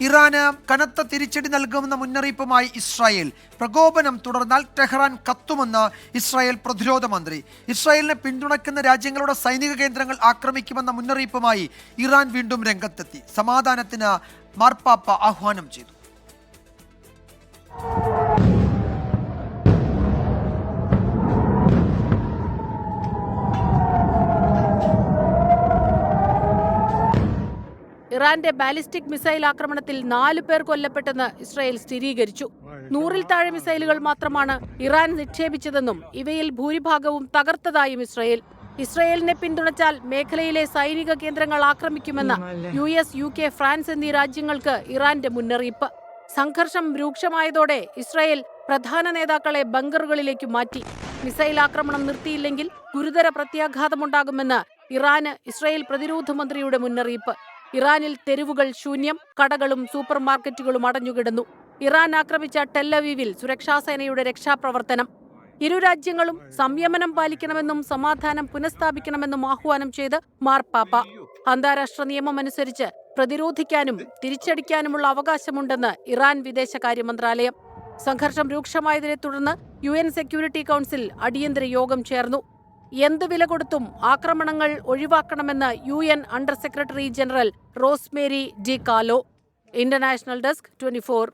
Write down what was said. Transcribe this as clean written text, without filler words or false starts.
ഇറാന് കനത്ത തിരിച്ചടി നൽകുമെന്ന മുന്നറിയിപ്പുമായി ഇസ്രായേൽ. പ്രകോപനം തുടർന്നാൽ ടെഹ്റാൻ കത്തുമെന്ന് ഇസ്രായേൽ പ്രതിരോധ മന്ത്രി. ഇസ്രായേലിനെ പിന്തുണയ്ക്കുന്ന രാജ്യങ്ങളുടെ സൈനിക കേന്ദ്രങ്ങൾ ആക്രമിക്കുമെന്ന മുന്നറിയിപ്പുമായി ഇറാൻ വീണ്ടും രംഗത്തെത്തി. സമാധാനത്തിന് മാർപ്പാപ്പ ആഹ്വാനം ചെയ്തു. ഇറാന്റെ ബാലിസ്റ്റിക് മിസൈൽ ആക്രമണത്തിൽ 4 പേർ കൊല്ലപ്പെട്ടെന്ന് ഇസ്രായേൽ സ്ഥിരീകരിച്ചു. 100-ൽ താഴെ മിസൈലുകൾ മാത്രമാണ് ഇറാൻ നിക്ഷേപിച്ചതെന്നും ഇവയിൽ ഭൂരിഭാഗവും തകർത്തതായും ഇസ്രായേലിനെ പിന്തുണച്ചാൽ മേഖലയിലെ സൈനിക കേന്ദ്രങ്ങൾ ആക്രമിക്കുമെന്ന് US, UK, ഫ്രാൻസ് എന്നീ രാജ്യങ്ങൾക്ക് ഇറാന്റെ മുന്നറിയിപ്പ്. സംഘർഷം രൂക്ഷമായതോടെ ഇസ്രായേൽ പ്രധാന നേതാക്കളെ ബങ്കറുകളിലേക്ക് മാറ്റി. മിസൈൽ ആക്രമണം നിർത്തിയില്ലെങ്കിൽ ഗുരുതര പ്രത്യാഘാതമുണ്ടാകുമെന്ന് ഇറാന് ഇസ്രായേൽ പ്രതിരോധ മന്ത്രിയുടെ മുന്നറിയിപ്പ്. ഇറാനിൽ തെരുവുകൾ ശൂന്യം, കടകളും സൂപ്പർ മാർക്കറ്റുകളും അടഞ്ഞുകിടന്നു. ഇറാൻ ആക്രമിച്ച ടെല്ലവീവിൽ സുരക്ഷാസേനയുടെ രക്ഷാപ്രവർത്തനം. ഇരു രാജ്യങ്ങളും സംയമനം പാലിക്കണമെന്നും സമാധാനം പുനഃസ്ഥാപിക്കണമെന്നും ആഹ്വാനം ചെയ്ത് മാർപ്പാപ്പ. അന്താരാഷ്ട്ര നിയമമനുസരിച്ച് പ്രതിരോധിക്കാനും തിരിച്ചടിക്കാനുമുള്ള അവകാശമുണ്ടെന്ന് ഇറാൻ വിദേശകാര്യ മന്ത്രാലയം. സംഘർഷം രൂക്ഷമായതിനെ തുടർന്ന് UN സെക്യൂരിറ്റി കൗൺസിൽ അടിയന്തര യോഗം ചേർന്നു. എന്ത് വില കൊടുത്തും ആക്രമണങ്ങൾ ഒഴിവാക്കണമെന്ന് UN under secretary general Rosemary DiCarlo. International desk 24.